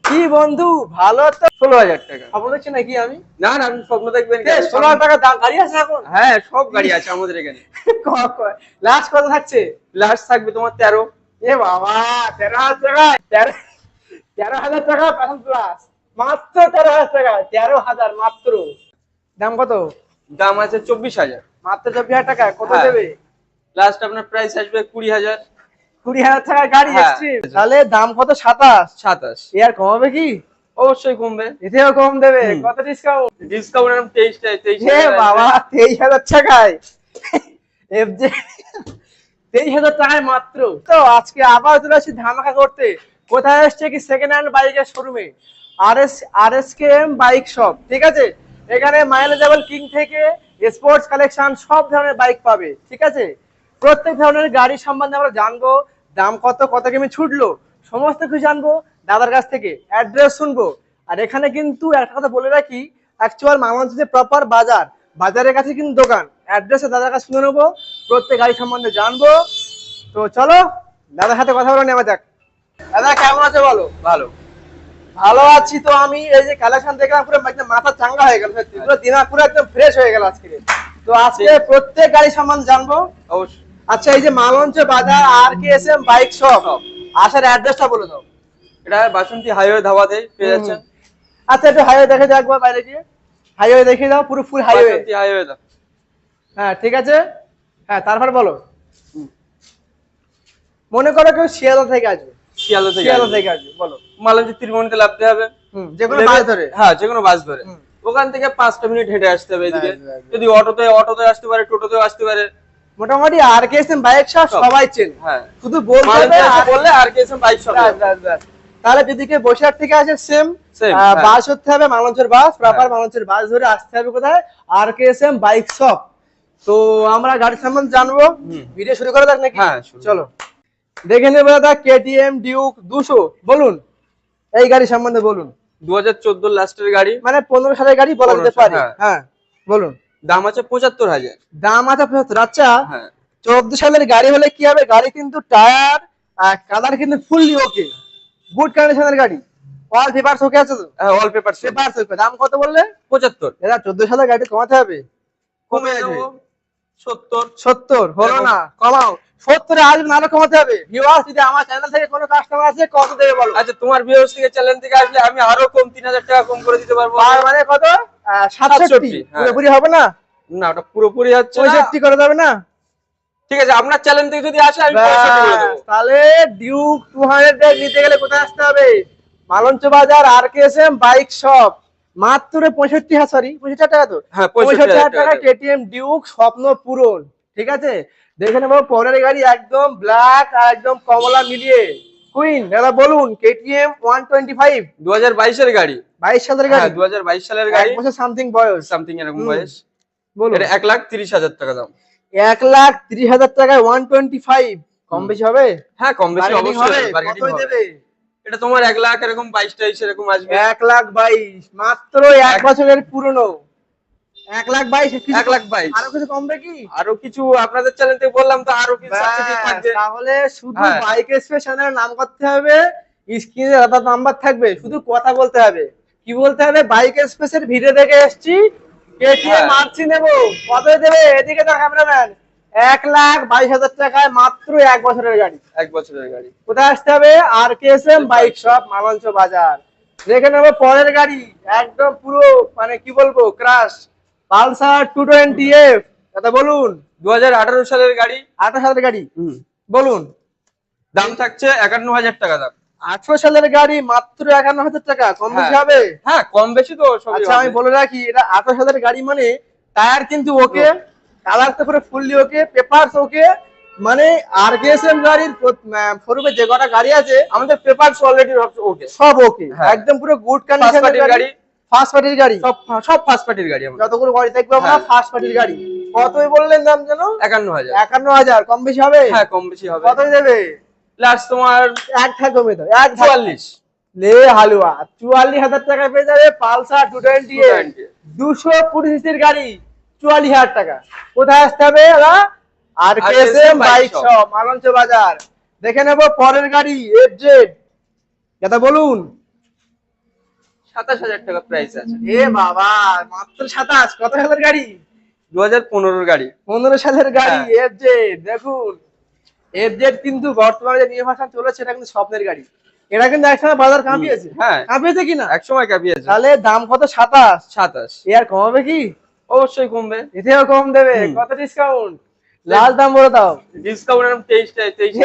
কি বন্ধু ভালো তো? 16,000 টাকা স্বপ্ন দেখছি নাকি আমি? না না, আপনি স্বপ্ন দেখবেন। 16,000 টাকা দাম গাড়ি আছে এখন? হ্যাঁ, সব গাড়ি আছে আমাদের এখানে। লাস্ট কত থাকছে? লাস্ট থাকবে তোমার 13। এ বাবা, 13,000 টাকা, 13,000 টাকা প্যাশন প্লাস, মাত্র 13,000 টাকা, 13,000 মাত্র। দাম কত? দাম আছে 24,000। মাত্র 24,000 টাকা কত হ্যাঁ। দেবে? লাস্ট আপনার প্রাইস আসবে 20,000। 20,000 টাকা গাড়ি হ্যাঁ। এক্সট্রিম, তাহলে দাম কত? 27। 27। এর কমাবে কি? অবশ্যই কমবে। এতেও কম দেবে? কত ডিসকাউন্ট? ডিসকাউন্ট এরকম 23 এ বাবা, 23,000 টাকায় এফজে, 23,000 টাকায় মাত্র। তো আজকে আবার চলে আসছি ধামাকা করতে। কোথায় এসছে কি? সেকেন্ড হ্যান্ড বাইকের শোরুমে, আরএসকেএম বাইক শপ। ঠিক আছে, এখানে মাইলেজেবল কিং থেকে স্পোর্টস কালেকশন সব ধরনের বাইক পাবে। ঠিক আছে, প্রত্যেক ধরনের গাড়ি সম্বন্ধে আমরা জানবো, দাম কত, কত কিমি ছুটলো, সমস্ত কিছু জানবো দাদার কাছ থেকে, অ্যাড্রেস শুনবো। আর এখানে কিন্তু একটা কথা বলে রাখি, অ্যাকচুয়াল মামাঞ্চ যে প্রপার বাজার, বাজারের কাছে কিন্তু দোকান। অ্যাড্রেসে দাদার কাছে শুনে নেবো, প্রত্যেক গাড়ি সম্বন্ধে জানবো। তো চলো দাদার সাথে কথা বলে নেওয়া যাক। দাদা কেমন আছে বলো? ভালো। ভালো আছি। তো আমি এই যে কালেকশন দেখলাম, পুরো একদম মাথা চাঙ্গা হয়ে গেল, সত্যি পুরো দিমাগ পুরো একদম ফ্রেশ হয়ে গেল আজকে। তো আজকে প্রত্যেক গাড়ি সম্বন্ধে জানবো। অবশ্যই। আচ্ছা, এই যে মালঞ্চ বাজার আরকেএসএম বাইক শপ, আসার অ্যাড্রেসটা বলে দাও। এটা বাসন্তী হাইওয়ে ধাবাতে পেয়ে যাচ্ছেন। আচ্ছা, একটু হাইওয়ে দেখে যাও একবার, বাইরে গিয়ে হাইওয়ে দেখে দাও, পুরো ফুল হাইওয়ে। বাসন্তী হাইওয়ে দা। হ্যাঁ ঠিক আছে। হ্যাঁ, তারপর বলো। মনে করো কেউ শিয়ালদা থেকে আসবে, শিয়ালদা থেকে আসবে, বলো। মালঞ্চি ত্রিমোহনীতে নামতে হবে। যে কোনো বাস ধরে? হ্যাঁ, যে কোনো বাস ধরে। ওখান থেকে 5টা মিনিট হেঁটে আসতে হবে এদিকে। যদি অটোতে আসতে পারে, টোটোতেও আসতে পারে। মোটামুটি আরকেএসএম বাইক শপ সবাই চেনে। হ্যাঁ, শুধু বলতে হবে বললে আরকেএসএম বাইক শপ। তাহলে যদি কেউ বসিরহাট থেকে আসে, সেম বাস ধরতে হবে, মালঞ্চের বাস, প্রপার মালঞ্চের বাস ধরে আসতে হবে কোথায়? আরকেএসএম বাইক শপ। তো আমরা গাড়ি সম্বন্ধে জানবো, ভিডিও শুরু করা যাক নাকি? হ্যাঁ, চলো দেখে নেবো। দাদা কেটিএম ডিউক 200 বলুন, এই গাড়ি সম্বন্ধে বলুন। 2014 লাস্টের গাড়ি, মানে 15 সালের গাড়ি বলা যেতে পারে। হ্যাঁ বলুন। দাম আছে 75,000। দাম আছে 75। আচ্ছা, হ্যাঁ, 14 সালের গাড়ি হলে কি হবে? গাড়ি কিন্তু টায়ার কালার কিন্তু ফুললি ওকে, গুড কন্ডিশনের গাড়ি, অল পেপারস ওকে আছে তো? হ্যাঁ, অল পেপারস ওকে। দাম কত বললে? 75। এরা 14 সালের গাড়ি কমাতে হবে। কমে যাবে 70। 70 হলো না, কমাও। 70 এ আসবে, নাহলে কমাতে হবে। ভিউয়ার্স, যদি আমার চ্যানেল থেকে কোনো কাস্টমার আছে, কত দেবে বলো? আচ্ছা, তোমার ভিউয়ার্স থেকে চ্যানেল থেকে আসলে আমি আরো কম 3,000 টাকা কম করে দিতে পারবো। আর মানে কত? 67। পুরোপুরি হবে না? না, ওটা পুরোপুরি হচ্ছে না। 65 করে দেবে না? ঠিক আছে, আপনার চ্যানেল থেকে যদি আসে আমি 65 করে দেব। তাহলে ডিউক 200 নিতে গেলে কোথায় আসতে হবে? মালঞ্চ বাজার আরকেএসএম বাইক শপ। মাত্র 65, সরি 65 টাকা তো? হ্যাঁ, 65,000 টাকা কেটিএম ডিউক স্বপ্ন পূরণ। ঠিক আছে, দেখে নেবো পরের গাড়ি, একদম ব্ল্যাক আর একদম কমলা মিলিয়ে কুইন। দাদা বলুন, কেটিএম 125 2022 এর গাড়ি। 22 সালের গাড়ি? হ্যাঁ, 2022 সালের গাড়ি। 1 বছর সামথিং বয়স, সামথিং এরকম বয়স। বলুন। এটা 1,30,000 টাকা দাম। 1,30,000 টাকায় 125, কম বেশি হবে? হ্যাঁ, কম বেশি অবশ্যই বার্গেনিং হবে। এটা তোমার 1 লাখ এরকম 22-23 এরকম আসবে। 1,22,000 মাত্র 1 বছরের পুরনো। 1,22,000, 1,22,000 আরো কিছু কমবে কি? আরো কিছু আপনাদের চ্যানেল থেকে বললাম তো, আরো কিছু সাবসিডি থাকবে। তাহলে শুধু বাইক এক্সপ্রেস চ্যানেলের নাম করতে হবে, স্ক্রিনে দাদা নাম্বার থাকবে, শুধু কথা বলতে হবে। কি বলতে হবে? বাইক এক্সপ্রেস এর ভিডিও দেখে এসেছি, কেটিএম মার্চি নেবো। কত দেবে? এদিকে তো ক্যামেরাম্যান। 1,22,000 টাকায় মাত্র 1 বছরের গাড়ি। 1 বছরের গাড়ি। কোথায় আসতে হবে? আরকেএসএম বাইক শপ, মালঞ্চ বাজার। দেখে নেবো পরের গাড়ি, একদম পুরো মানে কি বলবো, ক্রাশ পালসার 220F। দাদা বলুন। 2018 সালের গাড়ি। 18 সালের গাড়ি বলুন। দাম থাকছে 51,000 টাকা দাম। 18 সালের গাড়ি মাত্র 51,000 টাকা, কম বেশি হবে? হ্যাঁ, কম বেশি তো সবই। আচ্ছা, আমি বলে রাখি, এটা 18 সালের গাড়ি মানে টায়ার কিন্তু ওকে, কালার তো পুরো ফুললি ওকে, পেপারস ওকে। মানে আরকেএসএম গাড়ির শোরুমে যে কটা গাড়ি আছে, আমাদের পেপারস অলরেডি ওকে, সব ওকে, একদম পুরো গুড কন্ডিশনের গাড়ি, ফার্স্ট পার্টির গাড়ি, সব ফার্স্ট পার্টির গাড়ি। আমরা যতগুলো গাড়ি দেখবো আমরা ফার্স্ট পার্টির গাড়ি। কতই বললেন দাম যেন? 51,000। 51,000, কম বেশি হবে? হ্যাঁ, কম বেশি হবে। কতই দেবে? লাস্ট তোমার এক থাক কমে দাও, 44 লে হালুয়া। 44,000 টাকায় পেয়ে যাবে পালসার 220, 220 সিসির গাড়ি, 44,000 টাকা। কোথায় আসতে হবে? আরকেএসএম বাইক শপ, মালঞ্চ বাজার। দেখে নেবো পরের গাড়ি এফজেড, দাদা বলুন। 27,000 টাকা প্রাইস আছে। এ বাবা, মাত্র 27, কত সালের গাড়ি? 2015 গাড়ি। 15 সালের গাড়ি হ্যাঁ। এফজেড। দেখুন এফজেড কিন্তু বর্তমানে যে নিউ ভার্সন চলেছে এটা কিন্তু স্বপ্নের গাড়ি। এটা কিন্তু একসময় বাজার কাঁপিয়েছে। হ্যাঁ, কাঁপিয়েছে কিনা? এক সময় কাঁপিয়েছে। তাহলে দাম কত? 27। 27। এ আর কমাবে কি? অবশ্যই কমবে। এতেও কম দেবে? কত ডিসকাউন্ট? লাস্ট দাম বলে দাও। ডিসকাউন্ট এরকম 23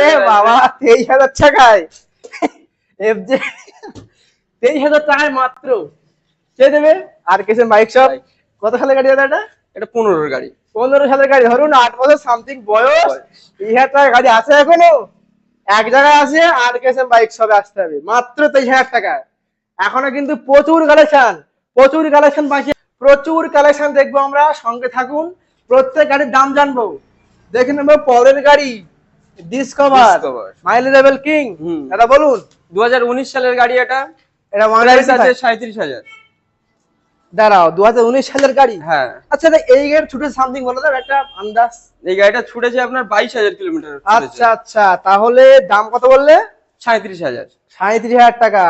এ বাবা, 23,000 টাকায় এফজেড, 23,000 টাকায় মাত্র। কে দেবে? আর কেসে বাইক শপ। কত সালের গাড়ি দাদা এটা? এটা 15 গাড়ি। 15 সালের গাড়ি, ধরুন 8 বছর সামথিং বয়স। 23,000 টাকা গাড়ি আছে এখনো? এক জায়গায় আছে, আর কেসে বাইক শপে আসতে হবে মাত্র 23,000 টাকায়। এখনো কিন্তু প্রচুর কালেকশন বাকি, প্রচুর কালেকশন দেখবো আমরা, সঙ্গে থাকুন। প্রত্যেক গাড়ির দাম জানবো। দেখে নেবো পরের গাড়ি ডিসকভার, মাইলেজেবল কিং, দাদা বলুন। 2019 সালের গাড়ি এটা। এটা প্রাইস আছে 37,000। দাঁড়াও, 2019 সালের গাড়ি? হ্যাঁ। আচ্ছা, এই গাড়ি ছুটে সামথিং বলো তো একটা আন্দাজ। এই গাড়িটা ছুটেছে আপনার 22,000 কিলোমিটার। আচ্ছা আচ্ছা, তাহলে দাম কত বললে? 37,000। 37,000 টাকা।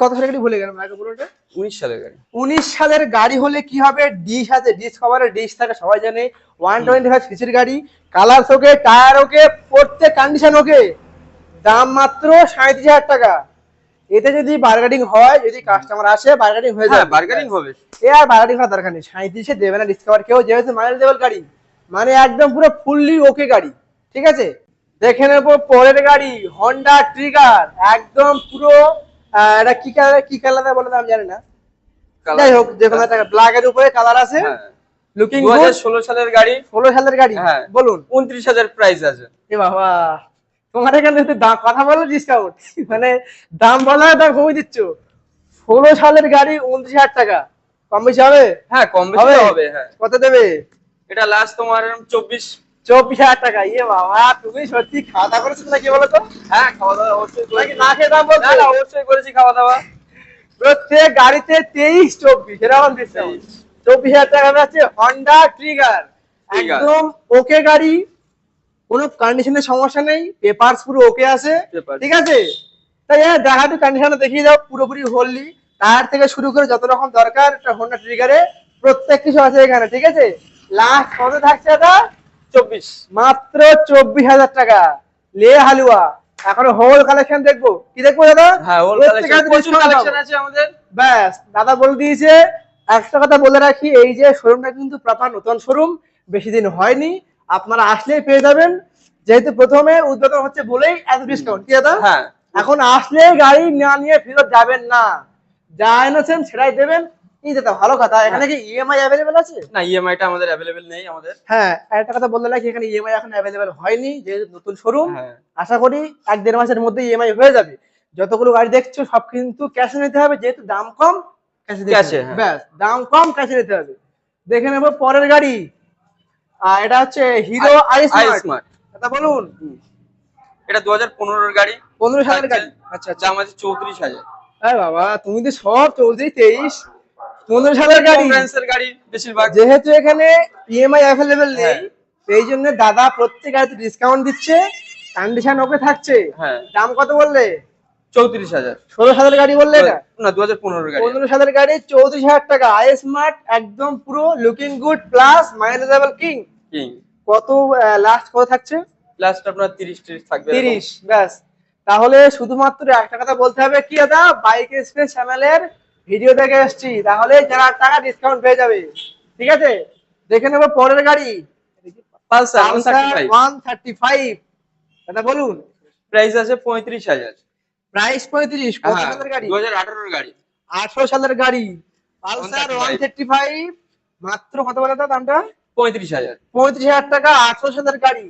কত সালের গাড়ি ভুলে গেলাম, আগে বলো এটা। 19 সালের গাড়ি। 19 সালের গাড়ি হলে কি হবে? ডিশ আছে, ডিসকভারের ডিশ থাকে সবাই জানে। 125 সিসির গাড়ি, কালার ওকে, টায়ার ওকে, প্রত্যেক কন্ডিশন ওকে। দাম মাত্র 37,000 টাকা। এতে যদি বার্গেনিং হয়, যদি কাস্টমার আসে, বার্গেনিং হয়ে হ্যাঁ, যাবে। বার্গেনিং হবে। এ আর বার্গেনিং করার দরকার নেই, 37-এ দেবে না ডিসকভার কেউ, যেহেতু মাইলেজেবল গাড়ি, মানে একদম পুরো ফুললি ওকে গাড়ি। ঠিক আছে, দেখে নেবো পরের গাড়ি হন্ডা ট্রিগার। একদম পুরো এটা কি কালার বলে আমি জানি না, যাই হোক যে কোনো একটা ব্ল্যাক এর উপরে কালার আছে। Looking good. 2016 সালের গাড়ি। 16 সালের গাড়ি। হ্যাঁ, বলুন। 29,000 প্রাইস আছে। এ বাবা, তোমার এখানে তো কথা বলো ডিসকাউন্ট, মানে দাম বলা দাম কমিয়ে দিচ্ছ। 16 সালের গাড়ি 29,000 টাকা, কম বেশি হবে? হ্যাঁ, কম বেশি হবে। হ্যাঁ। কত দেবে? এটা লাস্ট তোমার 24,000 টাকা। ইয়ে বাবা, তুমি সত্যি খাওয়া দাওয়া করেছো নাকি বলো তো? হ্যাঁ, খাওয়া দাওয়া অবশ্যই করেছি। না খেয়ে দাম বলছো? না, অবশ্যই করেছি খাওয়া দাওয়া। প্রত্যেক গাড়িতে 23-24 এরকম ডিসকাউন্ট। 24,000 টাকা আছে হন্ডা ট্রিগার, একদম ওকে গাড়ি, কোনো কন্ডিশনের সমস্যা নেই, পেপারস পুরো ওকে আছে। ঠিক আছে, তাই দেখা তো কন্ডিশনটা দেখিয়ে দাও পুরোপুরি হোললি, টায়ার থেকে শুরু করে যত রকম দরকার একটা হোন্ডা ট্রিগারে প্রত্যেক কিছু আছে এখানে। ঠিক আছে, লাস্ট কত থাকছে দাদা? 24। মাত্র 24,000 টাকা। লে হালুয়া। এখন হোল কালেকশন দেখবো, কি দেখবো দাদা? হ্যাঁ, হোল কালেকশন, প্রচুর কালেকশন আছে আমাদের। ব্যাস, দাদা বলে দিয়েছে। একটা কথা বলে রাখি, এই যে শোরুমটা কিন্তু প্রপার নতুন শোরুম, বেশি দিন হয়নি, আপনারা আসলেই পেয়ে যাবেন। যেহেতু প্রথমে উদ্বোধন হচ্ছে বলেই এত ডিসকাউন্ট। কি দাদা? হ্যাঁ, এখন আসলে গাড়ি না নিয়ে ফেরত যাবেন না, যা এনেছেন সেটাই দেবেন। এই দাদা ভালো কথা, এখানে কি ইএমআই অ্যাভেলেবেল আছে? না, ইএমআই টা আমাদের অ্যাভেলেবেল নেই আমাদের। হ্যাঁ, একটা কথা বলতে রাখি, এখানে ইএমআই এখন অ্যাভেলেবেল হয়নি, যেহেতু নতুন শোরুম। হ্যাঁ, আশা করি 1-1.5 মাসের মধ্যে ইএমআই হয়ে যাবে। যতগুলো গাড়ি দেখছো সব কিন্তু ক্যাশে নিতে হবে, যেহেতু দাম কম, ক্যাশে। ব্যাস, দাম কম, ক্যাশে নিতে হবে। দেখে নেবো পরের গাড়ি, এটা হচ্ছে হিরো আই স্মার্ট। এটা বলুন। এটা 2015 এর গাড়ি। 15 সালের গাড়ি। আচ্ছা, দাম আছে 34,000। আরে বাবা, তুমি তো সব 24, 23, 15 সালের গাড়ি। কনভেন্সের গাড়ি বেশিরভাগ। যেহেতু এখানে ইএমআই অ্যাভেলেবেল নেই, এই জন্য দাদা প্রত্যেক গাড়িতে ডিসকাউন্ট দিচ্ছে, কন্ডিশন ওকে থাকছে। হ্যাঁ। দাম কত বললে? 34,000। 16 সালের গাড়ি বললে এটা? না, 2015 এর গাড়ি। 15 সালের গাড়ি, 34,000 টাকা। আই স্মার্ট, একদম পুরো লুকিং গুড প্লাস মাইলেজেবল কিং। কত লাস্ট কত থাকছে? লাস্ট আপনার 30 থাকবে। 30। ব্যাস, তাহলে শুধুমাত্র একটা কথা বলতে হবে, কি দাদা, বাইক এক্সপ্রেস চ্যানেলের ভিডিও দেখে এসেছি, তাহলে 4 টাকা ডিসকাউন্ট পেয়ে যাবে। ঠিক আছে, দেখে নেবো পরের গাড়ি পালসার 135। দাদা বলুন। প্রাইস আছে 35,000। প্রাইস 35। কত সালের গাড়ি? 2018 এর গাড়ি। 18 সালের গাড়ি পালসার 135। মাত্র কত বলে দামটা? 35,000। 35,000 টাকা, 18 সালের গাড়ি।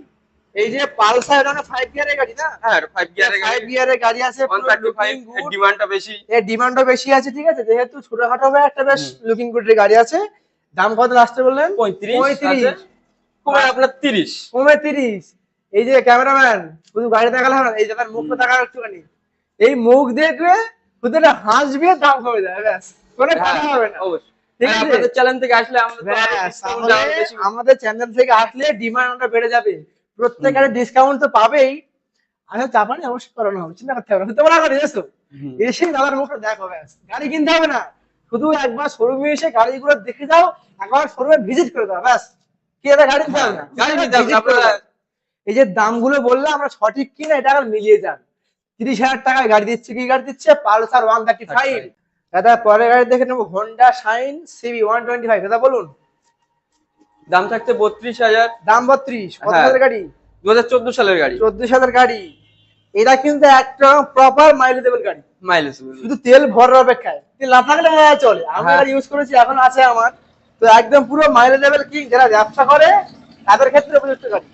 এই যে পালসার, এটা 5 গিয়ারের গাড়ি না? হ্যাঁ, 5 গিয়ারের গাড়ি। 5 গিয়ারের গাড়ি আছে, 135। এর ডিমান্ডটা বেশি। এর ডিমান্ডও বেশি আছে। ঠিক আছে, যেহেতু ছোটখাটো হবে, একটা বেশ লুকিং গুড গাড়ি আছে। দাম কত লাস্টে বললেন? 35। কমে আপনার 30। কমে 30। এই যে ক্যামেরাম্যান, শুধু গাড়ি দেখালে হবে না, এই যে তার মুখটা দেখার একটুখানি, এই মুখ দেখবে শুধু একটা হাসবে, দাম কমে যাবে। ব্যাস, কোনো কথা হবে না। অবশ্যই। ঠিক আছে, আমাদের চ্যানেল থেকে আসলে আমাদের চ্যানেল থেকে আসলে ডিমান্ডটা বেড়ে যাবে। প্রত্যেক গাড়ি ডিসকাউন্ট তো পাবেই। আমি জাপানে অবশ্যই করানো হবে, চিন্তা করতে হবে না। তোমরা করে এসো, এসে দাদার মুখটা দেখো, ব্যাস গাড়ি কিনতে হবে না, শুধু একবার শোরুমে এসে গাড়িগুলো দেখে যাও, একবার শোরুমে ভিজিট করে দাও, ব্যাস কি এটা গাড়ি নিতে হবে না, গাড়ি নিতে হবে না, visit করে আপনারা দাও। এই যে দামগুলো বললাম আমরা সঠিক কিনা এটা আবার মিলিয়ে যান। 30,000 টাকায় গাড়ি দিচ্ছে, কি গাড়ি দিচ্ছে? পালসার 135। দাদা পরের গাড়ি দেখে নেবো হোন্ডা শাইন সিবি 125। দাদা বলুন। দাম থাকছে 32,000। দাম 32। কত হ্যাঁ। সালের গাড়ি? 2014 সালের গাড়ি। 14 সালের গাড়ি। এটা কিন্তু একটা প্রপার মাইলেজেবল গাড়ি, মাইলেজ শুধু তেল ভরার অপেক্ষায়, তেল না থাকলে চলে। আমি হ্যাঁ। এটা ইউজ করেছি, এখন আছে আমার, তো একদম পুরো মাইলেজেবল কিং, যারা ব্যবসা করে তাদের ক্ষেত্রে উপযুক্ত গাড়ি।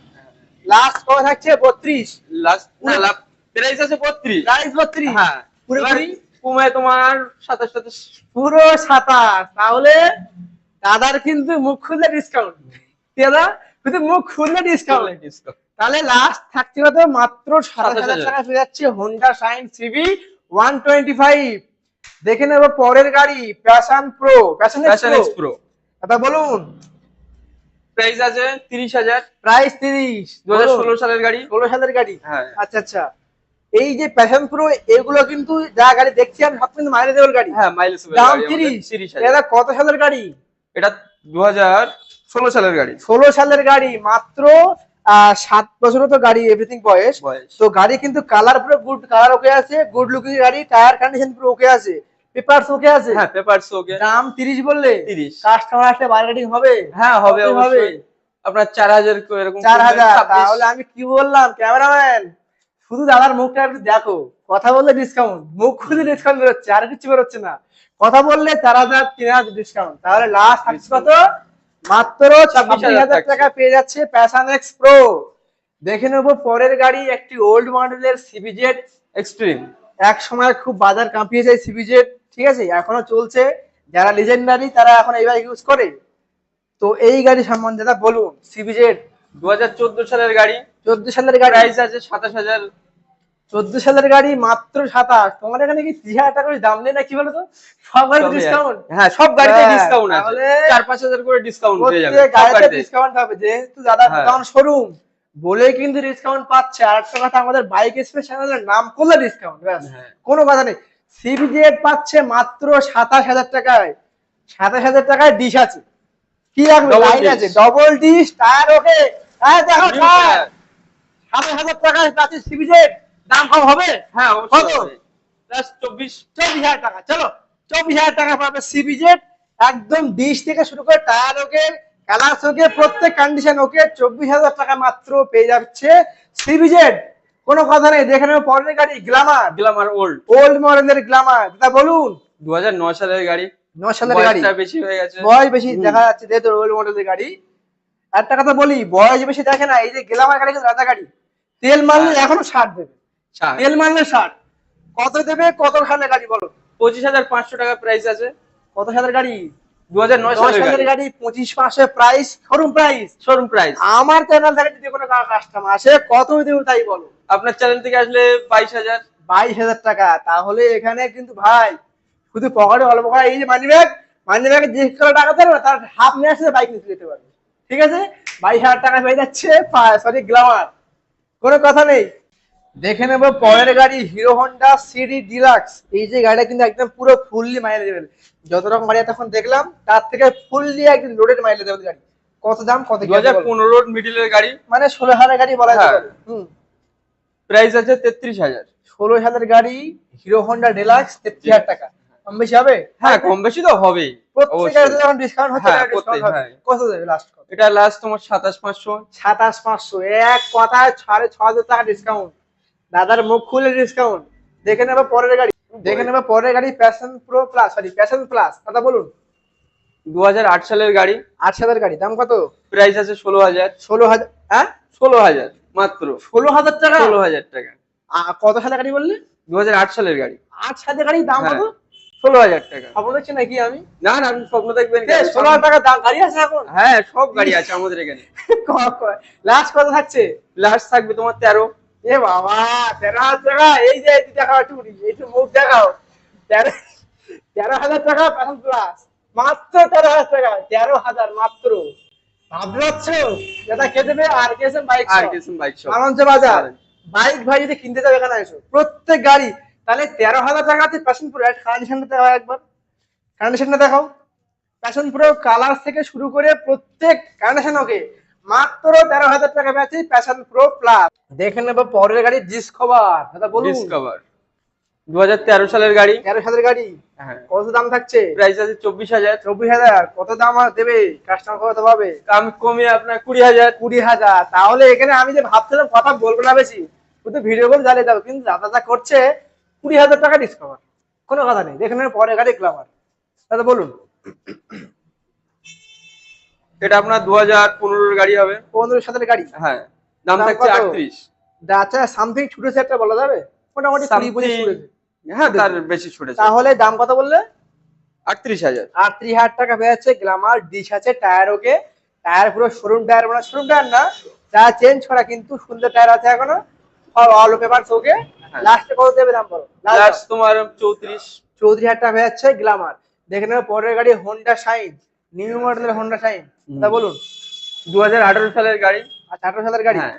লাস্ট কত থাকছে? 32। লাস্ট না লাভ প্রাইস আছে 32। প্রাইস 32। হ্যাঁ পুরোপুরি কমে তোমার 27। পুরো 27। তাহলে দাদার কিন্তু মুখ খুললে ডিসকাউন্ট, দাদা শুধু মুখ খুললে ডিসকাউন্ট। তাহলে লাস্ট থাকছে কত? মাত্র 27,000 টাকা পেয়ে যাচ্ছে হোন্ডা শাইন সিবি 125। দেখে নেবো পরের গাড়ি passion pro. Passion x pro দাদা বলুন। প্রাইস আছে 30,000। প্রাইস 30। 2016 সালের গাড়ি। 16 সালের গাড়ি। হ্যাঁ। আচ্ছা আচ্ছা, এই যে প্যাশন প্রো এগুলো কিন্তু যা গাড়ি দেখছি আমি সব কিন্তু মাইলেজেবল গাড়ি। হ্যাঁ মাইলেজ দাম 30। এটা কত সালের গাড়ি? এটা 2016 সালের গাড়ি। 16 সালের গাড়ি, মাত্র 7 বছরের তো গাড়ি, এভরিথিং বয়স। তো গাড়ি কিন্তু কালার পুরো গুড, কালার ওকে আছে, গুড লুকিং গাড়ি, টায়ার কন্ডিশন পুরো ওকে আছে, পেপারস ওকে আছে। হ্যাঁ পেপারস ওকে। দাম 30 বললে 30। কাস্টমার আসলে বার্গেনিং হবে? হ্যাঁ হবে অবশ্যই। আপনার 4,000 এরকম 4,000। তাহলে আমি কি বললাম ক্যামেরাম্যান, শুধু দাদার মুখটা একটু দেখো, কথা বললে ডিসকাউন্ট, মুখ খুলে ডিসকাউন্ট বেরোচ্ছে, আর কিছু বেরোচ্ছে না। কথা বললে 4,000 3,000 ডিসকাউন্ট। তাহলে লাস্ট থাকছে কত? মাত্র 26,000 টাকা পেয়ে যাচ্ছে প্যাশন এক্স প্রো। দেখে নেবো পরের গাড়ি একটি ওল্ড মডেলের সিবিজেড এক্সট্রিম। এক সময় খুব বাজার কাঁপিয়ে যায় সিবিজেড, ঠিক আছে, এখনো চলছে, যারা লিজেন্ডারি তারা এখন এই বাইক ইউজ করে। তো এই গাড়ি সম্বন্ধে দাদা বলুন। সিবিজেড 2014 সালের গাড়ি। 14 সালের গাড়ি। প্রাইস আছে 27,000। 14 সালের গাড়ি, মাত্র 27। তোমার এখানে কি 30,000 টাকা করে দাম নেই না কি বলতো? সব গাড়িতে ডিসকাউন্ট। হ্যাঁ সব গাড়িতে হ্যাঁ, ডিসকাউন্ট আছে, তাহলে 4-5,000 করে ডিসকাউন্ট পেয়ে যাবে প্রত্যেক সব গাড়িতে গাড়িতে। ডিসকাউন্ট হবে, যেহেতু দাদা দোকান শোরুম বলে কিন্তু ডিসকাউন্ট পাচ্ছে। আর একটা কথা, আমাদের বাইক স্পেশালের নাম করলে ডিসকাউন্ট, ব্যাস হ্যাঁ। কোনো কথা নেই। সিবিজেড পাচ্ছে মাত্র 27,000 টাকায়। 27,000 টাকায় ডিশ আছে, কি লাগবে? Double light dish। আছে, ডবল ডিশ, টায়ার ওকে। হ্যাঁ দেখো New টায়ার। tire। 27,000 টাকায় পাচ্ছে সিবিজেড, দাম কম হবে? হ্যাঁ অবশ্যই কত? হবে। প্লাস 24,000 টাকা। চলো 24,000 টাকা পাবে সিবিজেড, একদম ডিশ থেকে শুরু করে টায়ার ওকে, কালার্স ওকে, প্রত্যেক কন্ডিশন ওকে। 24,000 টাকা মাত্র পেয়ে যাচ্ছে সিবিজেড, কোনো কথা নেই। দেখে নেবো পরের গাড়ি গ্ল্যামার। Glamour old. ওল্ড মডেলের গ্ল্যামার, দাদা বলুন। 2009 সালের গাড়ি। 9 সালের গাড়ি। বয়সটা বেশি হয়ে গেছে। বয়স বেশি দেখা যাচ্ছে যেহেতু ওল্ড মডেলের গাড়ি। একটা কথা বলি, বয়স বেশি দেখে না, এই যে গ্ল্যামার গাড়ি কিন্তু রাজা গাড়ি, তেল মারলে এখনো 60 দেবে, তেল মারলে 60। কত দেবে? কত সালের গাড়ি বলো? 25,500 টাকা প্রাইস আছে। কত সালের গাড়ি? 2009 সালের গাড়ি। গাড়ি। 25,500 price, showroom price. Showroom price. আমার চ্যানেল থেকে যদি কোনো কাস্টমার আসে কত দেবো তাই বলো? আপনার চ্যানেল থেকে আসলে 22,000। 22,000 টাকা। তাহলে এখানে কিন্তু ভাই শুধু পকেটে অল্প করে এই যে মানি ব্যাগ, মানি ব্যাগে যে টাকা দেবে তার হাফ নিয়ে আসলে বাইক নিতে যেতে পারবে, ঠিক আছে। 22,000 টাকা পেয়ে যাচ্ছে সরি গ্ল্যামার, কোনো কথা নেই। দেখে নেবো পরের গাড়ি হিরো হোন্ডা সিডি ডিলাক্স। এই যে গাড়িটা কিন্তু একদম পুরো ফুললি মাইলেজেবল, যত রকম গাড়ি তখন দেখলাম তার থেকে ফুললি একদম লোডেড মাইলেজেবল গাড়ি। কত দাম? কত? 2015 মিডলের গাড়ি, মানে 16,000 গাড়ি বলা যায়। প্রাইস আছে 33,000। 16 সালের গাড়ি হিরো হোন্ডা ডিলাক্স, 33,000 টাকা। কম বেশি হবে? হ্যাঁ কম বেশি তো হবেই। প্রত্যেক গাড়িতে যখন ডিসকাউন্ট হচ্ছে হ্যাঁ, ডিসকাউন্ট হবে। হ্যাঁ। কত দেবে লাস্ট? কত? এটা লাস্ট তোমার 27,500। 27,500। এক কথায় 6,500 টাকা ডিসকাউন্ট, দাদার মুখ খুলে ডিসকাউন্ট। দেখে নেবো পরের গাড়ি। দেখে নেবো পরের গাড়ি passion pro plus, sorry passion plus. দাদা বলুন। 2008 সালের গাড়ি। 8 সালের গাড়ি। দাম কত? প্রাইস আছে 16,000। 16,000? হ্যাঁ 16,000 মাত্র। 16,000 টাকা। 16,000 টাকা। কত সালের গাড়ি বললে? 2008 সালের গাড়ি। 8 সালের গাড়ি। দাম কত? 16,000 টাকা। স্বপ্ন দেখছি নাকি আমি? না না আপনি স্বপ্ন দেখবেন কেন? 16,000 টাকা দাম গাড়ি আছে এখন? হ্যাঁ সব গাড়ি আছে আমাদের এখানে। লাস্ট কত থাকছে? লাস্ট থাকবে তোমার 13। এ বাবা 13,000 টাকা। এই যে দেখাও একটু, একটু মুখ দেখাও। 13,000 টাকা প্যাশন প্লাস, মাত্র 13,000 টাকা। 13,000 মাত্র। ভাবতে পারছো যেটা খেয়ে দেবে আর কে এস এম বাইক আর কেসম বাইক শপ। মালঞ্চ বাজার। বাইক ভাই যদি কিনতে যাও এখানে এসো, প্রত্যেক গাড়ি তাহলে 13,000 টাকাতে প্যাশন প্রো কন্ডিশনটা দেখাও একবার, কন্ডিশনটা দেখাও। প্যাশন প্রো কালার থেকে শুরু করে প্রত্যেক কন্ডিশন ওকে মাত্র 13,000 টাকা পেয়েছি প্যাশন প্রো প্লাস। দেখে নেবো পরের গাড়ি ডিসকভার, দাদা বলুন। ডিসকভার 2013 সালের গাড়ি। 13 সালের গাড়ি, হ্যাঁ, কত দাম থাকছে? প্রাইস আছে 24,000। 24,000 কত দাম আর দেবে কাস্টমার, কত পাবে? দাম কমিয়ে আপনার 20,000। 20,000। তাহলে এখানে আমি যে ভাবছিলাম কথা বলবো না বেশি, শুধু ভিডিও করে জ্বালিয়ে যাবো, কিন্তু দাদা যা করছে 20,000 টাকা ডিসকাউন্ট, কোনো কথা নেই। দেখে নেবো পরে গাড়ি গ্ল্যামার, দাদা বলুন। এটা আপনার 2015 গাড়ি হবে। 15 সালের গাড়ি, হ্যাঁ, দাম দাম থাকছে কত? 38। আচ্ছা সামথিং ছুটেছে একটা বলা যাবে? মোটামুটি 20-25 ছুটেছে। হ্যাঁ, তার বেশি ছুটেছে। তাহলে দাম কত বললে? 38,000। 38,000 টাকা পেয়েছে গ্ল্যামার। ডিশ আছে, টায়ার ওকে, টায়ার পুরো শোরুম টায়ার, মানে শোরুম টায়ার না, টায়ার চেঞ্জ করা কিন্তু সুন্দর টায়ার আছে এখনো, অল পেপারস ওকে। লাস্টে কত দেবে দাম বলো? লাস্ট তোমার 34। 34,000 টাকা পেয়েছে গ্ল্যামার। দেখে নেবো পরের গাড়ি হোন্ডা শাইন, নিউ মডেলের হোন্ডা শাইন, তা বলুন। 2018 সালের গাড়ি। আচ্ছা 18 সালের গাড়ি, হ্যাঁ,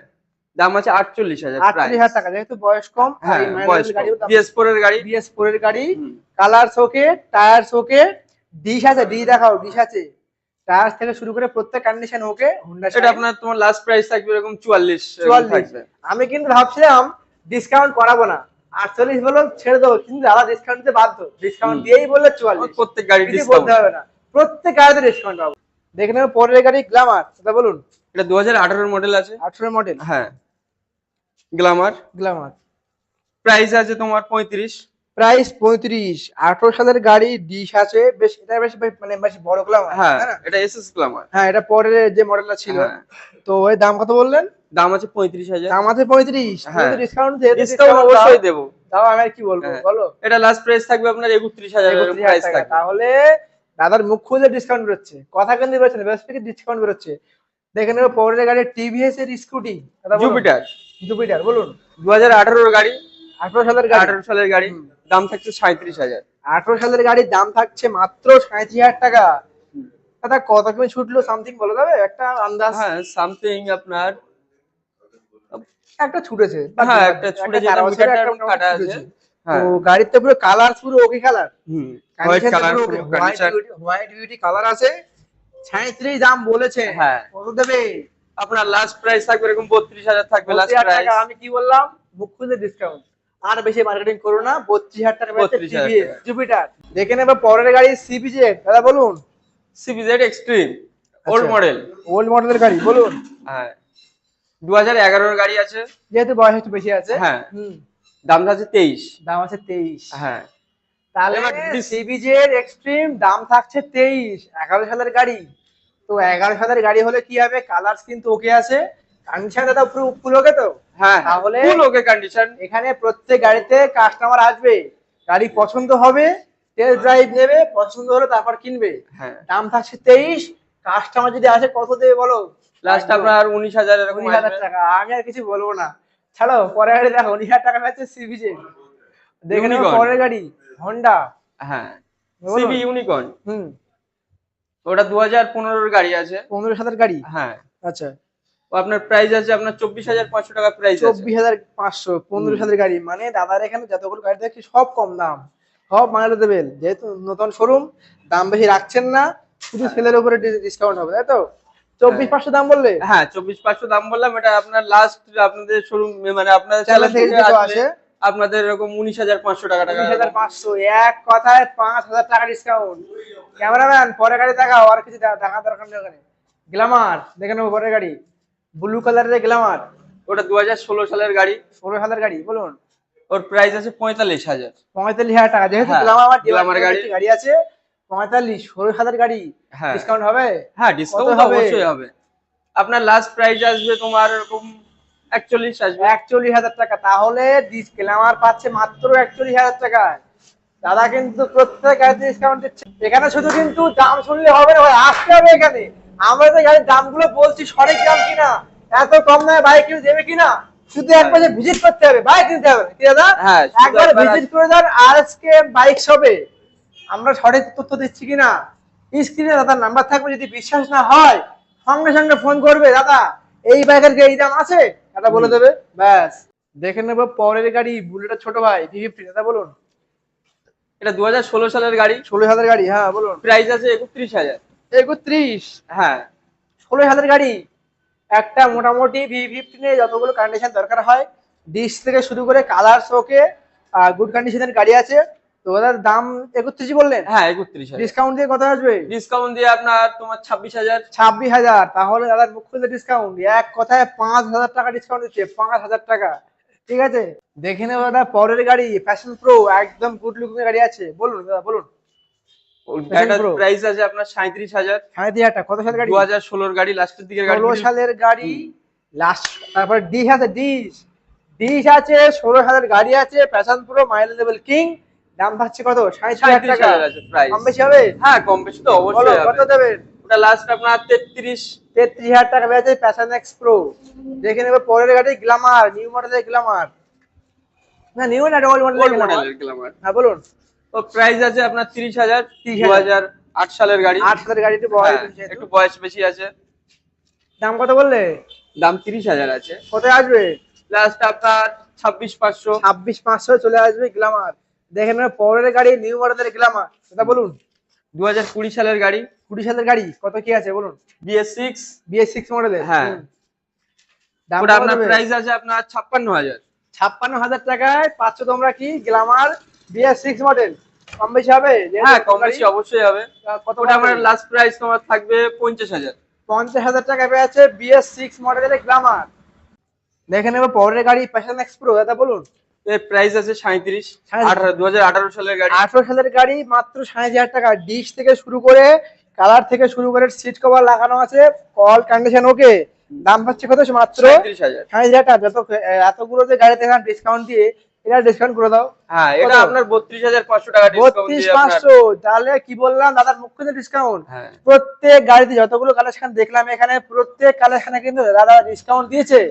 দাম আছে 48,000। 38,000 টাকা, যেহেতু বয়স কম। হ্যাঁ, বয়স BS4 এর গাড়ি। BS4 এর গাড়ি, colour socket, tyre socket, dish আছে, ডিশ দেখাও, ডিশ আছে, টায়ার থেকে শুরু করে প্রত্যেক কন্ডিশন ওকে। হোন্ডা এটা আপনার তোমার লাস্ট প্রাইস থাকবে এরকম 44 থাকবে। আমি কিন্তু ভাবছিলাম ডিসকাউন্ট করাবো না, 48 বলো ছেড়ে দেবো, কিন্তু দাদা ডিসকাউন্ট দিতে বাধ্য, ডিসকাউন্ট দিয়েই বললে 44। প্রত্যেক গাড়ি কিছু ডিসকাউন্ট বলতে হবে না, প্রত্যেক গাড়িতে ডিসকাউন্ট পাবো। দেখে নেবো পরের গাড়ি গ্ল্যামার, সেটা বলুন। এটা 2018 মডেল আছে। 18 মডেল, হ্যাঁ, গ্ল্যামার। গ্ল্যামার প্রাইস আছে তোমার 35। প্রাইস 35। 18 সালের গাড়ি, ডিশ আছে, বেশ এটা বেশ মানে বেশ বড় গ্ল্যামার। হ্যাঁ, এটা এসএস গ্ল্যামার। হ্যাঁ, এটা পরের যে মডেলটা ছিল। হ্যাঁ। তো ওই দাম কত বললেন? দাম আছে 35,000। দাম আছে 35। হ্যাঁ, ডিসকাউন্ট ডিসকাউন্ট অবশ্যই দেব। দাও, আমি আর কি বলবো হ্যাঁ, বলো। এটা লাস্ট প্রাইস থাকবে আপনার 31,000 এর 31,000 প্রাইস টাকা। থাকবে। তাহলে দাদার মুখ খুলে ডিসকাউন্ট বেরোচ্ছে, কথা কিন্তু বেরোচ্ছে না, বেসপিকে ডিসকাউন্ট বেরোচ্ছে। দেখে নেবো পরের গাড়ি টিভিএস এর স্কুটি, জুপিটার। জুপিটার বলুন। 2018 এর গাড়ি। 18 সালের গাড়ি, 18 সালের গাড়ি, দাম থাকছে 37,000। 18 সালের গাড়ির দাম থাকছে মাত্র 37,000 টাকা। দাদা কত কিমি ছুটলো সামথিং বলা যাবে একটা আন্দাজ? হ্যাঁ, সামথিং আপনার একটা ছুটেছে, হ্যাঁ, একটা ছুটে যেটা মিটারটা একটু কাটা আছে। তো হ্যাঁ, গাড়িতে পুরো কালার পুরো ওকে কালার, হোয়াইট কালার পুরো কন্ডিশন। হোয়াইট বিউটি কালার আছে। 37 দাম বলেছে। হ্যাঁ, কত দেবে? আপনার লাস্ট প্রাইস থাকবে এরকম 32,000 থাকবে লাস্ট 32,000 প্রাইস। টাকা। আমি কি বললাম? মুখ খুলে ডিসকাউন্ট, আর বেশি মার্কেটিং করো না। 32,000 টাকা পেয়েছে 32,000 টিভিএস টাকা। জুপিটার। দেখে নেবে পরের গাড়ি সিবিজেড, দাদা বলুন। CBZ extreme old model. Old মডেলের গাড়ি বলুন। হ্যাঁ, 2011 এর গাড়ি আছে। যেহেতু বয়স একটু বেশি আছে। হ্যাঁ, দাম আছে 23। দাম আছে 23। হ্যাঁ, তাহলে এবার সিবিজেড এক্সট্রিম দাম থাকছে 23। 11 সালের গাড়ি, তো 11 সালের গাড়ি হলে কি হবে, কালার্স কিন্তু ওকে আছে, কন্ডিশন দাদা পুরো ফুল ওকে। তো হ্যাঁ, তাহলে ফুল ওকে কন্ডিশন। এখানে প্রত্যেক গাড়িতে কাস্টমার আসবে, গাড়ি পছন্দ হবে, টেস্ট ড্রাইভ নেবে, পছন্দ হলে তারপর কিনবে। হ্যাঁ, দাম থাকছে 23। কাস্টমার যদি আসে কত দেবে বলো? লাস্ট আপনার 19,000 এরকম 19,000 আসবে। টাকা। আমি আর কিছু বলবো না, ছাড়ো। পরের গাড়ি দেখো, 19,000 টাকা পাচ্ছে সিবিজেড। দেখে নেবো Unicorn। পরের গাড়ি হোন্ডা। হ্যাঁ, বলুন। CB unicorn. হুম, ওটা 2015 এর গাড়ি আছে। 15 সালের গাড়ি। হ্যাঁ, আচ্ছা, ও আপনার প্রাইস আছে আপনার 24,500 টাকা প্রাইস আছে। 24,500। 15 সালের গাড়ি, মানে দাদার এখানে যতগুলো গাড়ি দেখি সব কম দাম, সব মানে দেবেন। যেহেতু নতুন শোরুম, দাম বেশি রাখছেন না, শুধু সেলের উপরে ডিসকাউন্ট হবে, তাই তো? 24,500 দাম বললে? হ্যাঁ, 24,500 দাম বললাম। এটা আপনার লাস্ট আপনাদের শোরুম মানে আপনাদের চ্যানেল চ্যানেল থেকে থেকে যেটা আসলে আছে আপনাদের এরকম 19,500 টাকা 19,500। এক কথায় 5,000 টাকা ডিসকাউন্ট। ক্যামেরাম্যান পরের গাড়ি দেখাও, আর কিছু দেখা দরকার নেই ওখানে। গ্ল্যামার দেখে নেবো পরের গাড়ি, ব্লু কালারের গ্ল্যামার। ওটা 2016 সালের গাড়ি। 16 সালের গাড়ি বলুন। ওর প্রাইস আছে 45,000। 45,000 টাকা। যেহেতু হ্যাঁ, গ্ল্যামার গ্ল্যামার গাড়ি। গাড়ি আছে 45। 16 সালের গাড়ি, হ্যাঁ, ডিসকাউন্ট হবে? হ্যাঁ, ডিসকাউন্ট কত হবে? অবশ্যই হবে। আপনার লাস্ট প্রাইস আসবে তোমার এরকম 41 আসবে। 41,000 টাকা। তাহলে গ্ল্যামার পাচ্ছে মাত্র 41,000 টাকায়। দাদা কিন্তু প্রত্যেক গাড়িতে ডিসকাউন্ট দিচ্ছে। এখানে শুধু কিন্তু দাম শুনলে হবে না ভাই, আসতে হবে এখানে। আমরা যে গাড়ির দামগুলো বলছি সঠিক দাম কিনা, এত কম দামে বাইক কেউ দেবে কিনা, শুধু একবার ভিজিট করতে হবে, বাইক কিনতে হবে কি দাদা? হ্যাঁ, একবার ভিজিট করে যান আরএসকে বাইক শপে। আমরা সঠিক তথ্য দিচ্ছি কিনা, স্ক্রিনে দাদার নাম্বার থাকবে। যদি বিশ্বাস না হয় সঙ্গে সঙ্গে ফোন করবে, দাদা এই বাইকের কি এই দাম আছে, এটা বলে দেবে, ব্যাস। দেখে নেবো পরের গাড়ি, বুলেটের ছোট ভাই V50, দাদা বলুন। এটা 2016 সালের গাড়ি। 16,000 গাড়ি, হ্যাঁ বলুন। প্রাইস আছে 31,000। 31? হ্যাঁ 16,000 গাড়ি, একটা মোটামুটি V50 নিয়ে যতগুলো কন্ডিশন দরকার হয়, ডিস থেকে শুরু করে কালার শোকে গুড কন্ডিশনের গাড়ি আছে, তো ওদের দাম 31 বললেন? হ্যাঁ 31,000। ডিসকাউন্ট দিয়ে কত আসবে? ডিসকাউন্ট দিয়ে আপনার তোমার 26,000। 26,000? তাহলে দাদার মুখ খুলতে ডিসকাউন্ট, এক কথায় 5,000 টাকা ডিসকাউন্ট দিচ্ছে, 5,000 টাকা। ঠিক আছে, দেখে নেবো দাদা পরের গাড়ি, প্যাশন প্রো, একদম গুড লুকিং গাড়ি আছে, বলুন দাদা বলুন। গাড়িটার প্রাইস আছে আপনার 37,000। 37,000 টাকা। কত সালের গাড়ি? 2016 গাড়ি, লাস্টের দিকের গাড়ি। 16 সালের গাড়ি লাস্ট। তারপরে ডিশ আছে, ডিশ ডিশ আছে, 16,000 গাড়ি আছে, passion pro, mileage level king, দাম থাকছে কত? 37,000 টাকা। 37,000 আছে প্রাইস। কম বেশি হবে? হ্যাঁ কম বেশি তো বলো অবশ্যই হবে। কত দেবেন? ওটা লাস্ট আপনার 33। 33,000 টাকা পেয়েছে প্যাশন এক্স প্রো। দেখে নেবে পরের গাড়ি, গ্ল্যামার, নিউ মডেলের গ্ল্যামার, না নিউ না ওল্ড ওল্ড মডেলের মডেলের গ্ল্যামার। হ্যাঁ বলুন। তো প্রাইস আছে আপনার 30,000। 30,000। 2008 সালের গাড়ি। 8 সালের গাড়ি, একটু বয়স হ্যাঁ, বেশি আছে। একটু বয়স বেশি আছে। দাম কত বললে? দাম 30,000 আছে। কত আসবে? লাস্ট আপনার 26,500। 26,500 চলে আসবে গ্ল্যামার। দেখে নেবে পরের গাড়ি, নিউ মডেলের গ্ল্যামার, এটা বলুন। 2020 সালের গাড়ি। 20 সালের গাড়ি, কত কি আছে বলুন? BS6। BS6 মডেলের, হ্যাঁ। দাম ওটা কত আপনার দেবে? প্রাইস আছে আপনার 56,000। 56,000 টাকায় পাচ্ছ তোমরা কি গ্ল্যামার BS6 মডেল। কম বেশি হবে? হ্যাঁ কম বেশি অবশ্যই হবে। কত? ওটা আমার লাস্ট প্রাইস তোমার থাকবে 50,000। 50,000 টাকা পেয়েছে BS6 মডেলের গ্ল্যামার। দেখে নেবে পরের গাড়ি, প্যাশন এক্স প্রো, দাদা বলুন। এর প্রাইস আছে 37। 2018 সালের গাড়ি। 18 সালের গাড়ি, মাত্র 37,000 টাকা। ডিশ থেকে শুরু করে, কালার থেকে শুরু করে, সিট কভার লাগানো আছে, অল কন্ডিশন ওকে। দাম হচ্ছে কত? মাত্র 37,000। 37,000 টাকা। যত এতগুলো যে গাড়ি দেখলাম ডিসকাউন্ট দিয়ে, এটা ডিসকাউন্ট করে দাও। হ্যাঁ এটা কত? আপনার 32,500 টাকা ডিসকাউন্ট দিয়ে আপনার। 32,500? তাহলে কি বললাম, দাদার মুখ থেকে ডিসকাউন্ট। হ্যাঁ প্রত্যেক গাড়িতে যতগুলো কালেকশন দেখলাম এখানে, প্রত্যেক কালেকশনে কিন্তু দাদা ডিসকাউন্ট দিয়েছে।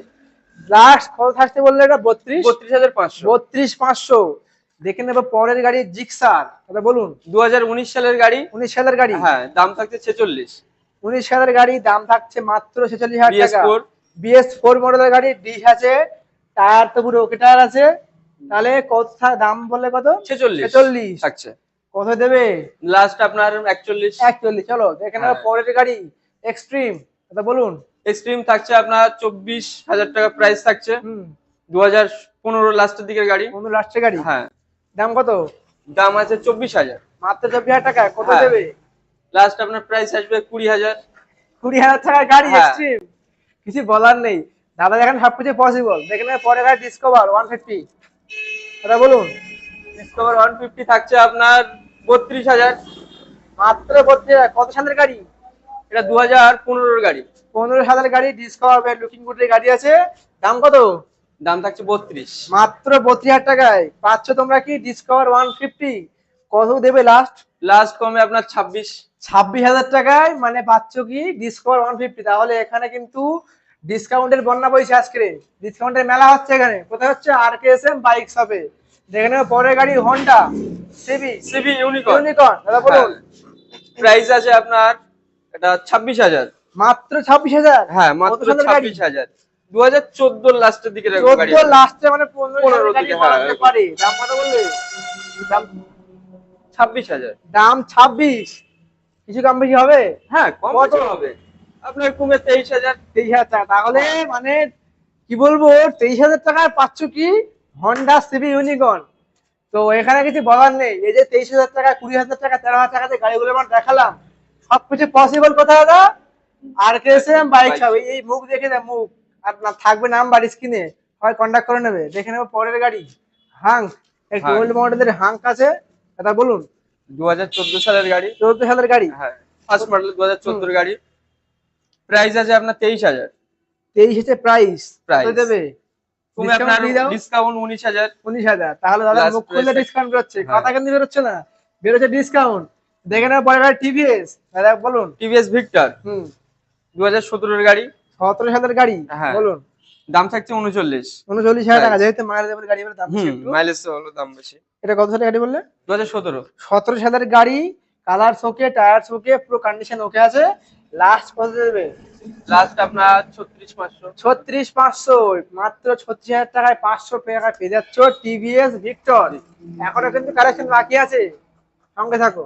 লাস্ট কত থাকতে বললে? এটা 32,500। 32,500। দেখে নেবো পরের গাড়ি, জিক্সার, দাদা বলুন। 2019 সালের গাড়ি। 19 সালের গাড়ি। হ্যাঁ দাম থাকছে 46। 19 সালের গাড়ি, দাম থাকছে মাত্র 46,000 টাকা। BS4। BS4 মডেলের গাড়ি, ডিশ আছে, টায়ার তো পুরো ওকে টায়ার আছে। তাহলে কত দাম বললে? কত? 46 থাকছে। কত দেবে? লাস্ট আপনার 41। 41। চলো দেখে নেবো পরের গাড়ি, এক্সট্রিম, দাদা বলুন। এক্সট্রিম থাকছে আপনার 24,000 টাকা প্রাইস থাকছে। 2015 লাস্টের দিকের গাড়ি। কোন লাস্টের গাড়ি? হ্যাঁ দাম কত? দাম আছে 24,000। মাত্র 24,000 টাকা। কত হ্যাঁ। দেবে? লাস্ট আপনার প্রাইস আসবে 20,000। 20,000 টাকার গাড়ি, হ্যাঁ। এক্সট্রিম, কিছু বলার নেই। দাদা দেখেন সবকিছু পসিবল। দেখে নেবে পরের গাড়ি, ডিসকভার 150, দাদা বলুন। ডিসকভার 150 থাকছে আপনার 32,000। মাত্র 32,000। কত সালের গাড়ি? এটা 2015 গাড়ি। 15 সালের গাড়ি, ডিসকভার লুকিং গুডের গাড়ি আছে। দাম কত? দাম থাকছে 32। মাত্র 32,000 টাকায় পাচ্ছ তোমরা কি ডিসকভার 150। কত দেবে লাস্ট? লাস্ট কমে আপনার 26। 26,000 টাকায় মানে পাচ্ছ কি ডিসকভার 150। তাহলে এখানে কিন্তু ডিসকাউন্টের বন্যা বইছে আজকে, ডিসকাউন্টের মেলা হচ্ছে এখানে। কোথায় হচ্ছে? RKSM বাইক শপে। দেখে নেবে পরের গাড়ি, হন্ডা সিবি ইউনিকর্ন। দাদা বলুন। প্রাইস আছে আপনার এটা 26,000। মাত্র 26,000? হ্যাঁ মাত্র 26,000। 2014 লাস্টের দিকে গাড়ি। 14 লাস্টে মানে 15 দিকে, হ্যাঁ, এরকম। পারে। দাম কত বললে? দাম 26,000। দাম 26। কিছু কম বেশি হবে? হ্যাঁ কম কত বেশি হবে আপনার কমে 23,000। 23,000 টাকা। তাহলে মানে কি বলবো, 23,000 টাকায় পাচ্ছ কি হন্ডা সিবি ইউনিকর্ন। তো এখানে কিছু বলার নেই। এই যে 23,000 টাকা, 20,000 টাকা, 13,000 টাকা যে গাড়িগুলো আমরা দেখালাম, সবকিছু পসিবল কোথায় দাদা? RKSM bike shop. এই মুখ দেখে না, মুখ আর না থাকবে নাম্বার স্ক্রিনে, হয় কন্টাক্ট করে নেবে। দেখে নেবে পরের গাড়ি, হাঙ্ক, একটু ওল্ড মডেলের হাঙ্ক আছে, দাদা বলুন। 2014 সালের গাড়ি। 14 সালের গাড়ি। হ্যাঁ ফার্স্ট মডেল 2014 গাড়ি। প্রাইস আছে আপনার 23,000। 23 হচ্ছে প্রাইস। Price। কত দেবে? তুমি আপনার ডিসকাউন্ট 19,000। 19,000। তাহলে দাদা Last মুখ খুললে price। ডিসকাউন্ট বেরোচ্ছে, হ্যাঁ। কথা কিন্তু বেরোচ্ছে না, বেরোচ্ছে ডিসকাউন্ট। দেখে নেবে পরের গাড়ি, TVS, দাদা বলুন। টিভিএস ভিক্টর 2017 গাড়ি। 17 সালের গাড়ি, হ্যাঁ। বলুন। দাম থাকছে 39। 39,000 টাকা। যেহেতু মাইলেজ দেবের গাড়ি বলে দাম বেশি একটু। মাইলেজ হলো দাম বেশি। এটা কত সালের গাড়ি বললে? 2017। 17 সালের গাড়ি, কালার ওকে, টায়ার ওকে, পুরো কন্ডিশন ওকে আছে। লাস্ট কত দেবে? লাস্ট আপনার 36,500। 36,500, মাত্র 36,000 টাকায় 500 টাকা পেয়ে যাচ্ছ টিভিএস ভিক্টর। এখনো কিন্তু কালেকশন বাকি আছে, সঙ্গে থাকো।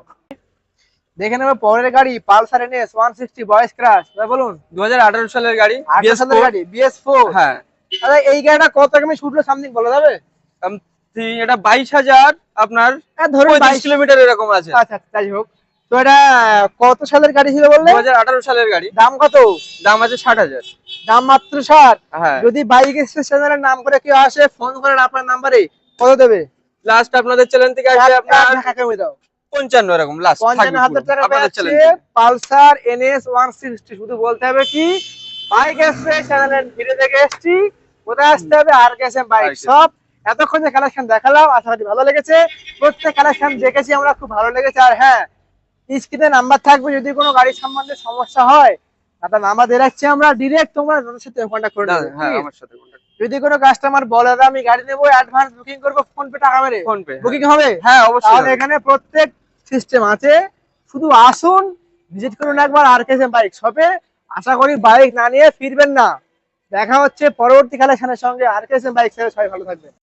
দেখে নেবো পরের গাড়ি পালসার এনএস 160 বয়েস ক্রাশ। বলুন 2018 সালের গাড়ি, 8 সালের BS4। গাড়ি BS4। হ্যাঁ, আরে এই গাড়িটা কত কিমি ছুটলো সামথিং বলা যাবে? এটা 22,000 আপনার ধরুন 35 কিলোমিটার এরকম আছে। আচ্ছা যাই হোক, তো এটা কত সালের গাড়ি ছিল বললে? 2018 সালের গাড়ি। দাম কত? দাম আছে 60,000। দাম মাত্র 60। হ্যাঁ, যদি বাইক চ্যানেলের নাম করে কেউ আসে, ফোন করেন আপনার নাম্বারে, কত দেবে? লাস্ট আপনাদের চ্যানেল থেকে আসবে আপনার টাকা কমে দাও। 55 এরকম লাস্ট 55,000 টাকা আপনাদের চ্যানেল পেয়ে পালসার এনএস 160। শুধু বলতে হবে কি বাইক এসছে চ্যানেলের ভিডিও থেকে এসছি, কোথায় আসতে হবে আর কেসএম বাইক সব। এতক্ষণ যে কালেকশন দেখালাম আশা করি ভালো লেগেছে। প্রত্যেক কালেকশন দেখেছি আমরা, খুব ভালো লেগেছে। আর হ্যাঁ, স্ক্রিনে নাম্বার থাকবে, যদি কোনো গাড়ি সম্বন্ধে সমস্যা হয় আপনার নাম্বার দিয়ে রাখছি আমরা, ডিরেক্ট তোমরা তাদের সাথে কন্ট্যাক্ট করে নেবে। হ্যাঁ, আমার সাথে কন্টাক্ট। যদি কোনো কাস্টমার বলে দাদা আমি গাড়ি নেবো, অ্যাডভান্স বুকিং করবো, ফোন পে টাকা মেরে ফোন পে বুকিং হবে? হ্যাঁ, অবশ্যই তাহলে হবে। এখানে প্রত্যেক সিস্টেম আছে, শুধু আসুন, ভিজিট করুন একবার আর কেসএম বাইক শপে। আশা করি বাইক না নিয়ে ফিরবেন না। দেখা হচ্ছে পরবর্তী কালেকশনের সঙ্গে। আর কেসএম বাইক সবাই ভালো থাকবে।